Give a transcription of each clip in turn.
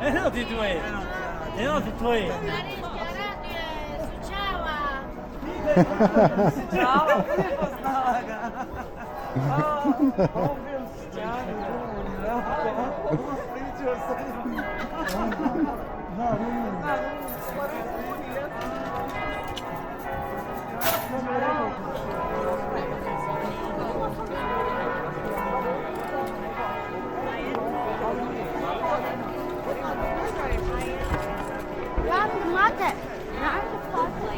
Minuti твої. Minuti твої. Ciao, come poznala ga? On bio sjajno. Pričao sam. Grandmother, grandfather.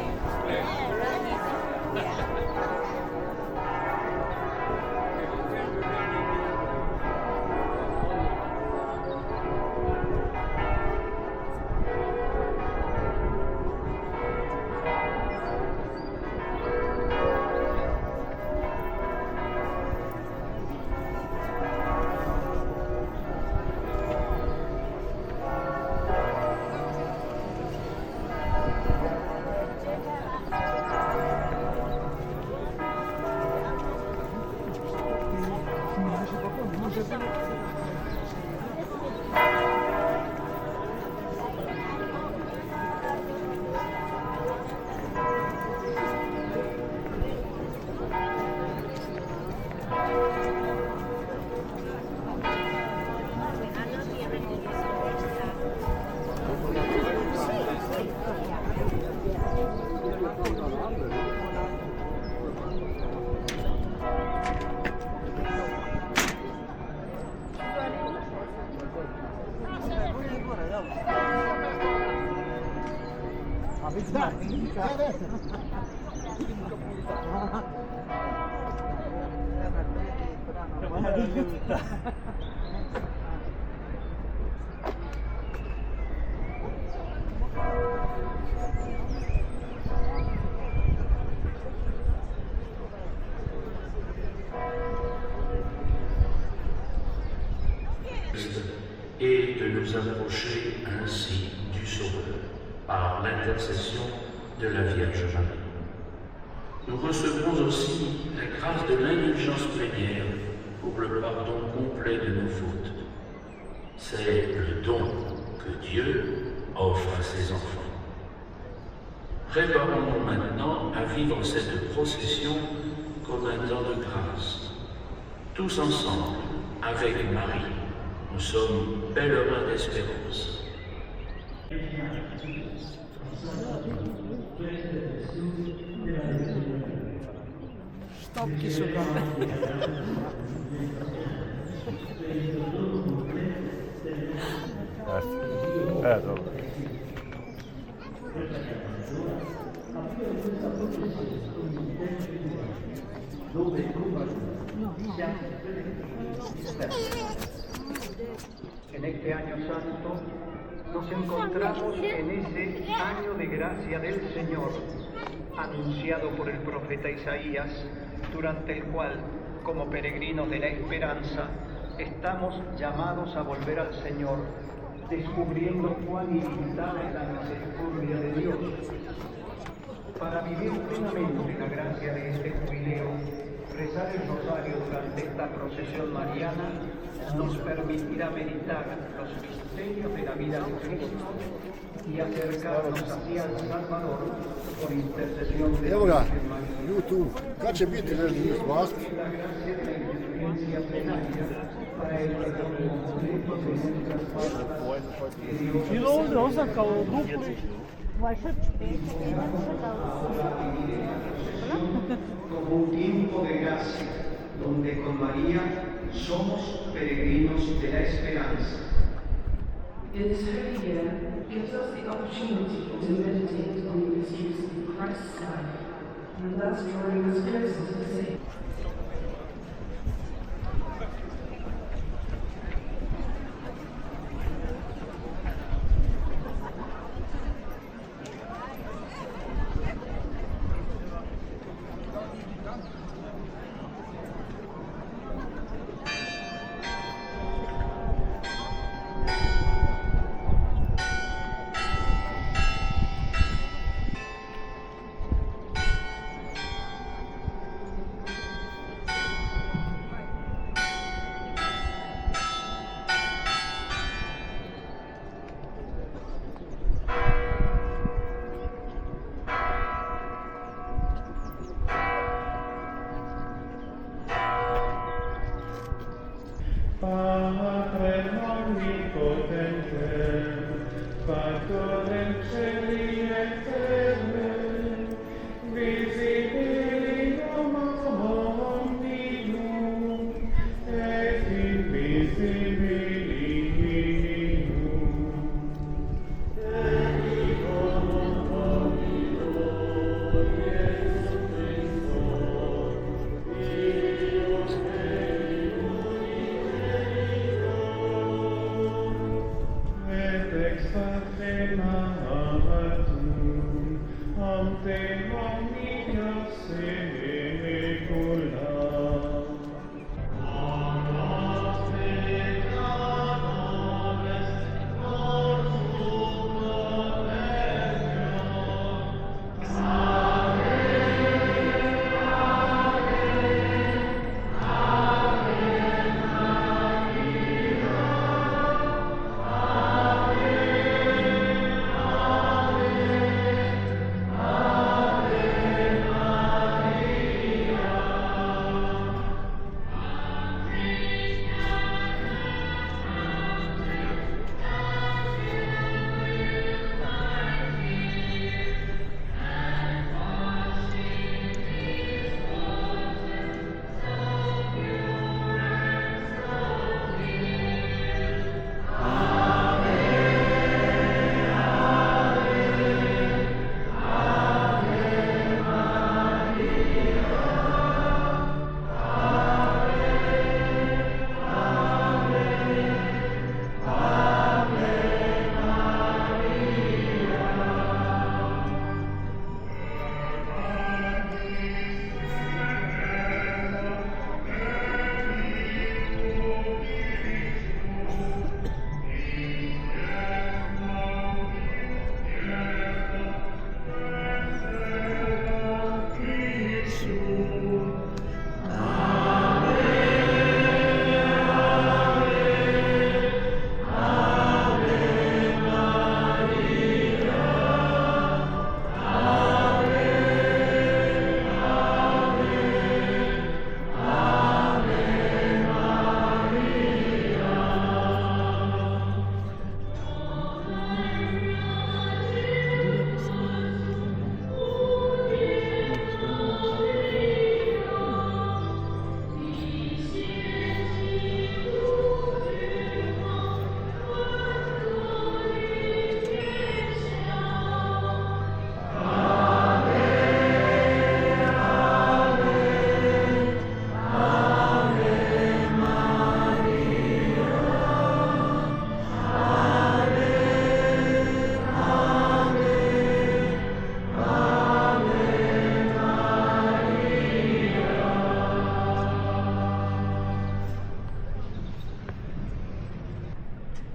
Et de nous approcher ainsi du Sauveur par l'intercession de la Vierge Marie. Nous recevrons aussi la grâce de l'indulgence plénière pour le pardon complet de nos fautes. C'est le don que Dieu offre à ses enfants. Préparons-nous maintenant à vivre cette procession comme un temps de grâce. Tous ensemble, avec Marie, nous sommes pèlerins d'espérance. Stopki szukamy. Evet, olur. En este año santo nos encontramos en ese año de gracia del Señor, anunciado por el profeta Isaías, durante el cual, como peregrinos de la esperanza, estamos llamados a volver al Señor, descubriendo cuán ilimitada es la misericordia de Dios. Para vivir plenamente la gracia de este jubileo, rezar el rosario durante esta procesión mariana nos permitirá meditar los misterios de la vida de Cristo y acercarnos hacia el Salvador por intercesión de Evo ga, la Virgen María. YouTube. Kad će biti nešto izvast? La gracia de la indulgencia plenaria para el retorno de nuestras faltas que Dios Ili ovdje oznaka u dupli. como un tiempo de gracia, donde con María somos peregrinos de la esperanza. This holy year gives us the opportunity to meditate on the mysteries of Christ's life, and thus drawing us closer to the Savior. Factor in celi et terre, visibilium omnium, et invisibilium. Et ex patrema amatum, ante omnia secula.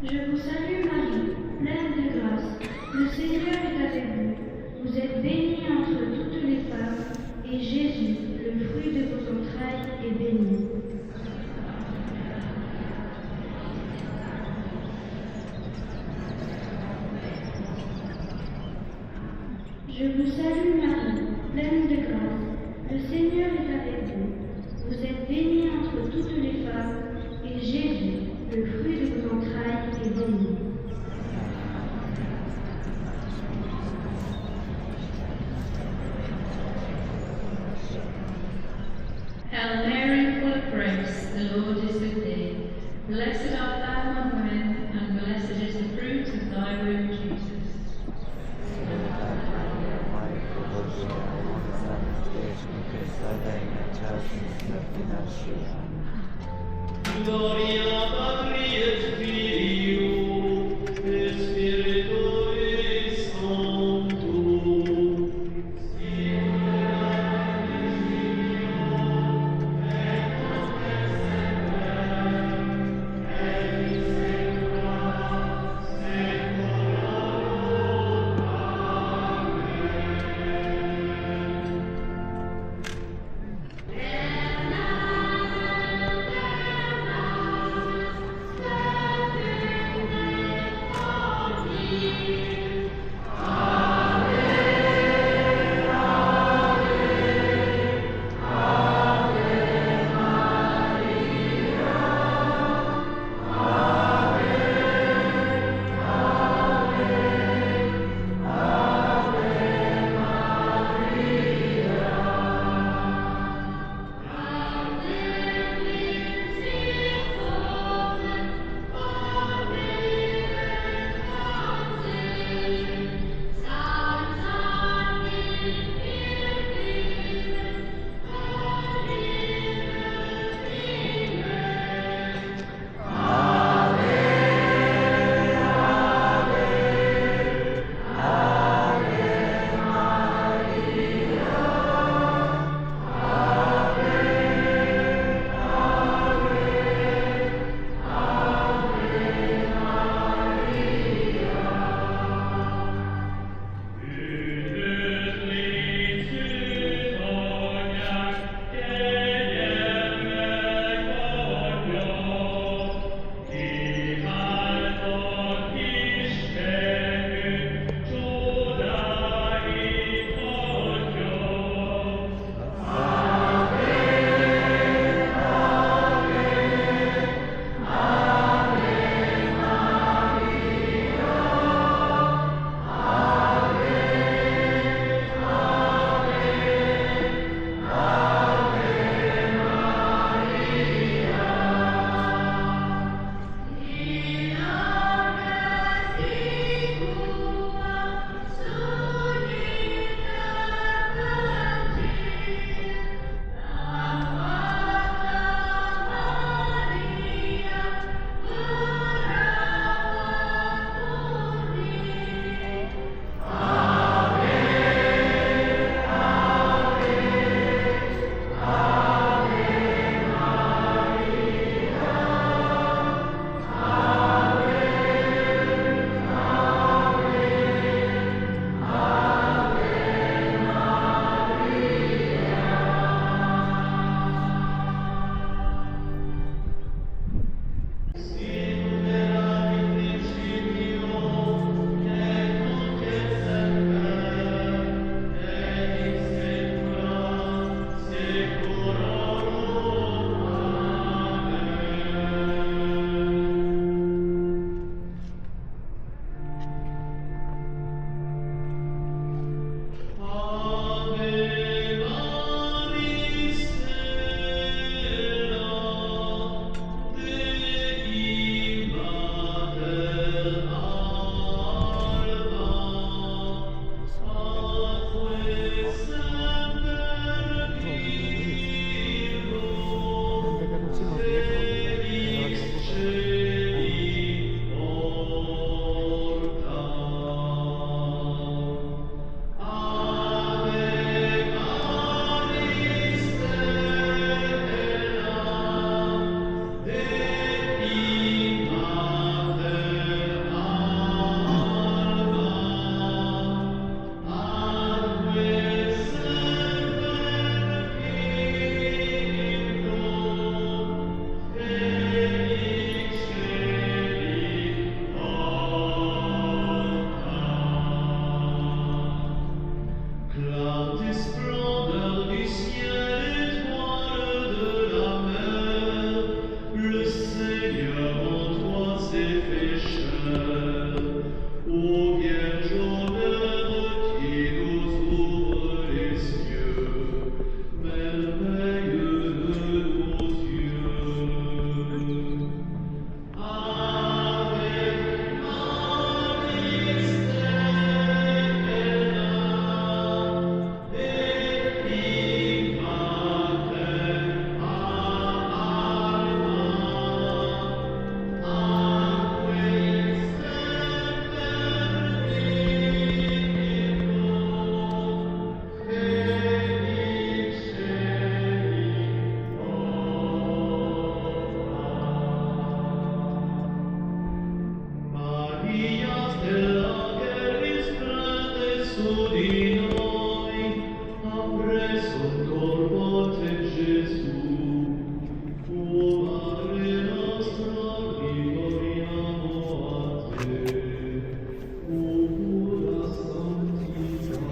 Je vous salue Marie, pleine de grâce. Le Seigneur est avec vous. Vous êtes bénie entre toutes les femmes, et Jésus, le fruit de vos entrailles, est béni. Je vous salue Marie, pleine de grâce. Le Seigneur est avec vous. Vous êtes bénie entre toutes les femmes, et Jésus, le fruit de vos entrailles, est béni. Hail Mary, full of grace, the Lord is with thee. Blessed art thou among women, and blessed is the fruit of thy womb, Jesus. Gloria Patri et Filio et Spiritui Sancto. su di noi, ha preso il corpo di Gesù. O Madre nostra, ricorriamo a te. O pura santità.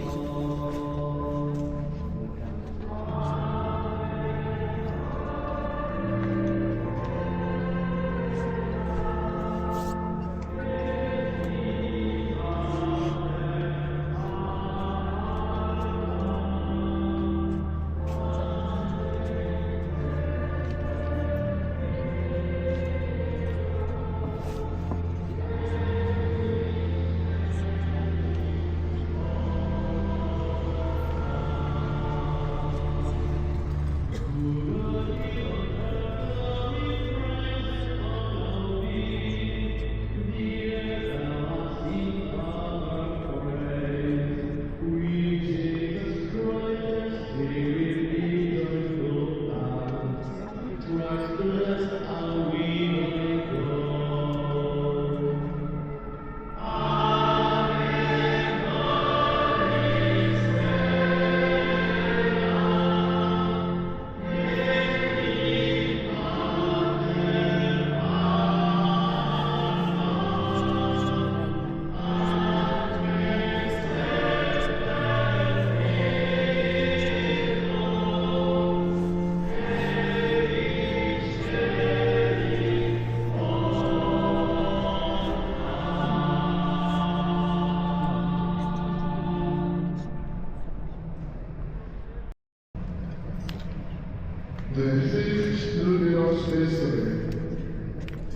The fifth luminous mystery,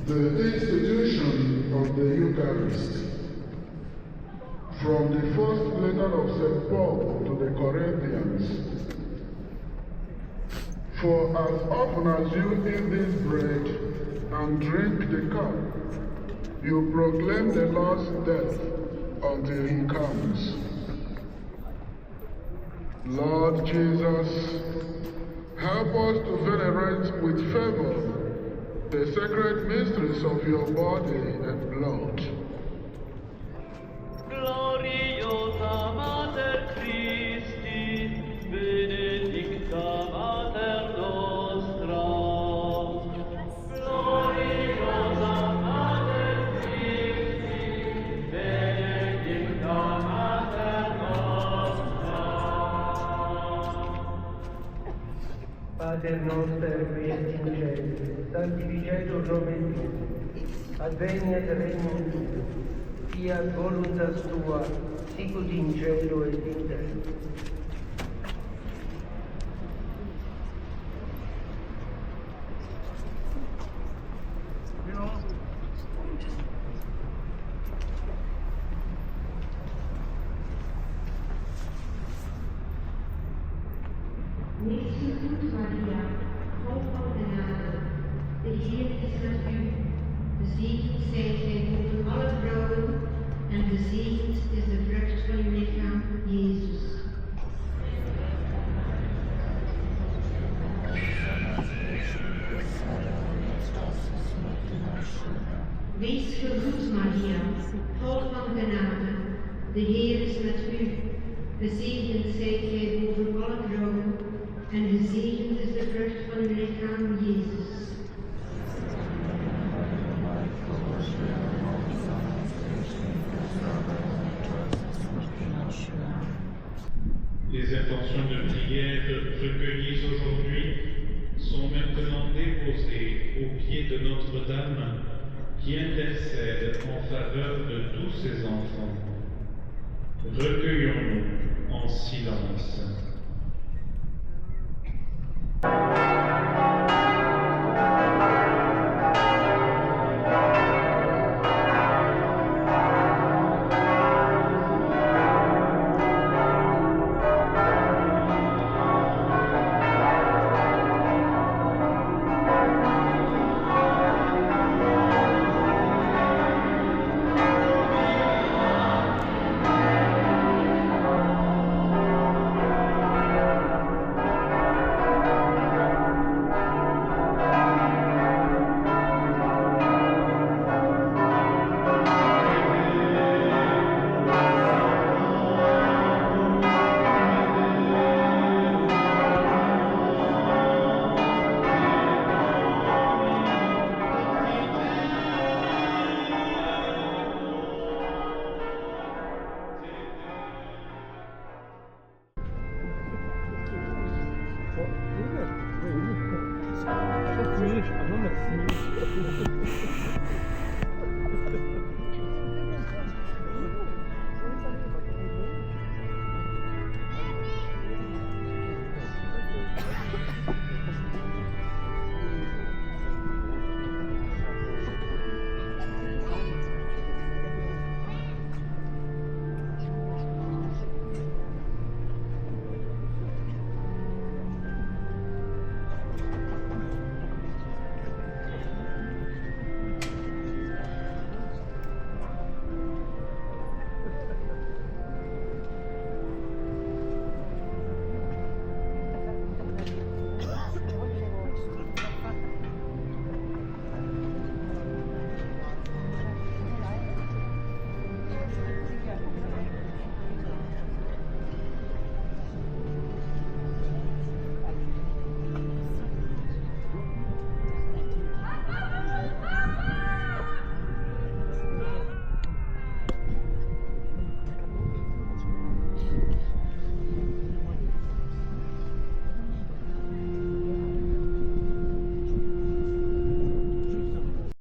the institution of the Eucharist. From the first letter of St. Paul to the Corinthians. For as often as you eat this bread and drink the cup, you proclaim the Lord's death until he comes. Lord Jesus, help us to venerate with fervor the sacred mysteries of your body and blood. Gloriosa Mater Christi, benedicta Mater nostra. Gloriosa Mater Christi, benedicta Mater nostra. Pater noster qui es in cielo, sanctificetur nomen tuum, adveniat regnum tuum, fiat voluntas tua, sicut in cielo et in terra. Wees Maria, vol van genade, de Heer is met u. Gezegend zijt gij boven alle vrouwen, en gezegend is de vrucht van uw lichaam, Jezus. Wees gegroet, Maria, vol van genade, de Heer is met u. Gezegend zijt gij boven alle vrouwen, en gezegend is de vrucht van uw lichaam, Jezus. Les intentions de prière recueillies aujourd'hui sont maintenant déposées aux pieds de Notre-Dame qui intercède en faveur de tous ses enfants. Recueillis